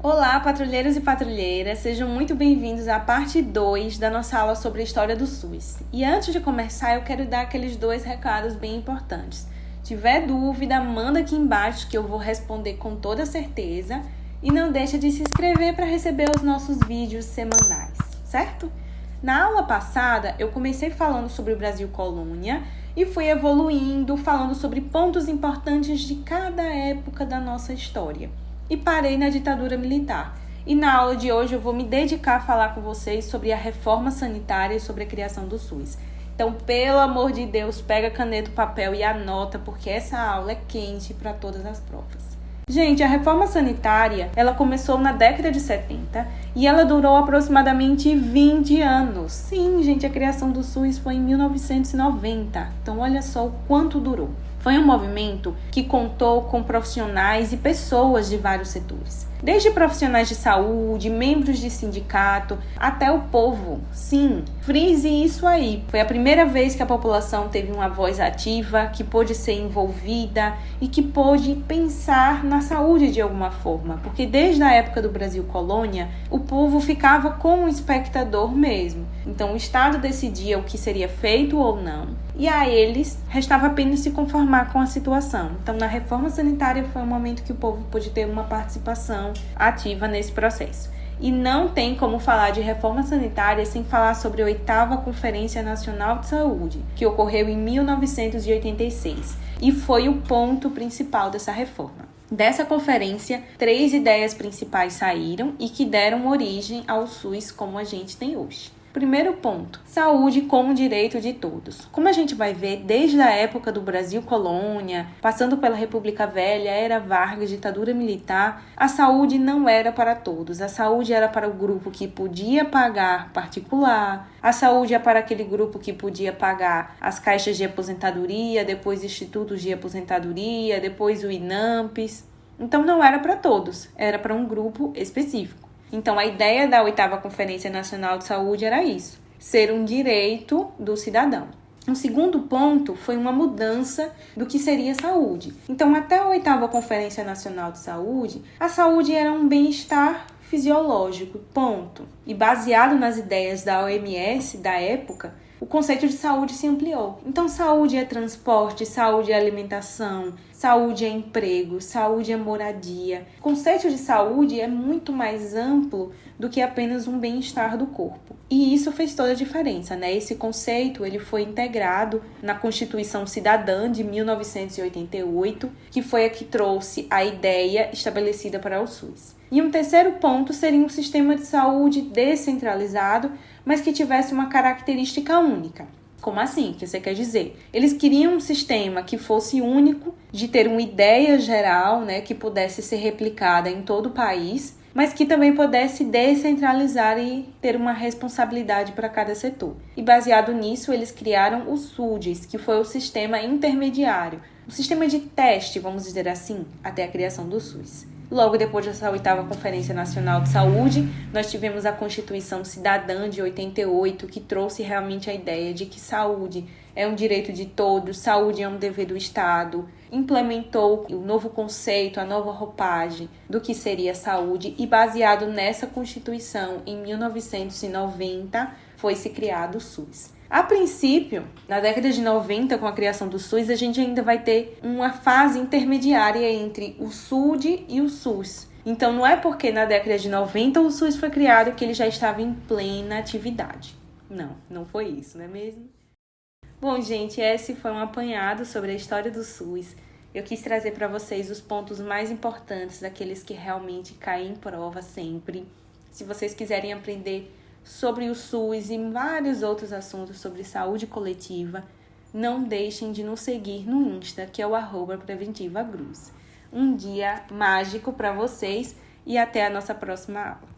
Olá, patrulheiros e patrulheiras, sejam muito bem-vindos à parte 2 da nossa aula sobre a história do SUS. E antes de começar, eu quero dar aqueles 2 recados bem importantes. Se tiver dúvida, manda aqui embaixo que eu vou responder com toda certeza. E não deixa de se inscrever para receber os nossos vídeos semanais, certo? Na aula passada, eu comecei falando sobre o Brasil colônia e fui evoluindo, falando sobre pontos importantes de cada época da nossa história. E parei na ditadura militar. E na aula de hoje eu vou me dedicar a falar com vocês sobre a reforma sanitária e sobre a criação do SUS. Então, pelo amor de Deus, pega caneta, papel e anota, porque essa aula é quente para todas as provas. Gente, a reforma sanitária, ela começou na década de 70 e ela durou aproximadamente 20 anos. Sim, gente, a criação do SUS foi em 1990. Então, olha só o quanto durou. Foi um movimento que contou com profissionais e pessoas de vários setores. Desde profissionais de saúde, membros de sindicato, até o povo. Sim, frise isso aí. Foi a primeira vez que a população teve uma voz ativa, que pôde ser envolvida e que pôde pensar na saúde de alguma forma. Porque desde a época do Brasil colônia, o povo ficava como um espectador mesmo. Então o Estado decidia o que seria feito ou não. E a eles restava apenas se conformar com a situação. Então, na reforma sanitária foi um momento que o povo pôde ter uma participação ativa nesse processo. E não tem como falar de reforma sanitária sem falar sobre a 8ª Conferência Nacional de Saúde, que ocorreu em 1986, e foi o ponto principal dessa reforma. Dessa conferência, 3 ideias principais saíram e que deram origem ao SUS como a gente tem hoje. Primeiro ponto, saúde como direito de todos. Como a gente vai ver, desde a época do Brasil colônia, passando pela República Velha, Era Vargas, ditadura militar, a saúde não era para todos. A saúde era para o grupo que podia pagar particular, a saúde é para aquele grupo que podia pagar as caixas de aposentadoria, depois institutos de aposentadoria, depois o INAMPs. Então não era para todos, era para um grupo específico. Então, a ideia da 8ª Conferência Nacional de Saúde era isso, ser um direito do cidadão. Um segundo ponto foi uma mudança do que seria saúde. Então, até a 8ª Conferência Nacional de Saúde, a saúde era um bem-estar fisiológico, ponto. E baseado nas ideias da OMS da época, o conceito de saúde se ampliou. Então, saúde é transporte, saúde é alimentação, saúde é emprego, saúde é moradia. O conceito de saúde é muito mais amplo do que apenas um bem-estar do corpo. E isso fez toda a diferença, né? Esse conceito ele foi integrado na Constituição Cidadã de 1988, que foi a que trouxe a ideia estabelecida para o SUS. E um terceiro ponto seria um sistema de saúde descentralizado, mas que tivesse uma característica única. Como assim? O que você quer dizer? Eles queriam um sistema que fosse único, de ter uma ideia geral, né, que pudesse ser replicada em todo o país, mas que também pudesse descentralizar e ter uma responsabilidade para cada setor. E baseado nisso, eles criaram o SUDES, que foi o sistema intermediário, o sistema de teste, vamos dizer assim, até a criação do SUS. Logo depois dessa 8ª Conferência Nacional de Saúde, nós tivemos a Constituição Cidadã de 88, que trouxe realmente a ideia de que saúde é um direito de todos, saúde é um dever do Estado, implementou o novo conceito, a nova roupagem do que seria saúde e baseado nessa Constituição, em 1990, foi-se criado o SUS. A princípio, na década de 90, com a criação do SUS, a gente ainda vai ter uma fase intermediária entre o SUD e o SUS. Então, não é porque na década de 90 o SUS foi criado que ele já estava em plena atividade. Não foi isso, não é mesmo? Bom, gente, esse foi um apanhado sobre a história do SUS. Eu quis trazer para vocês os pontos mais importantes, daqueles que realmente caem em prova sempre. Se vocês quiserem aprender sobre o SUS e vários outros assuntos sobre saúde coletiva, não deixem de nos seguir no Insta, que é o @PreventivaGruz. Um dia mágico para vocês e até a nossa próxima aula.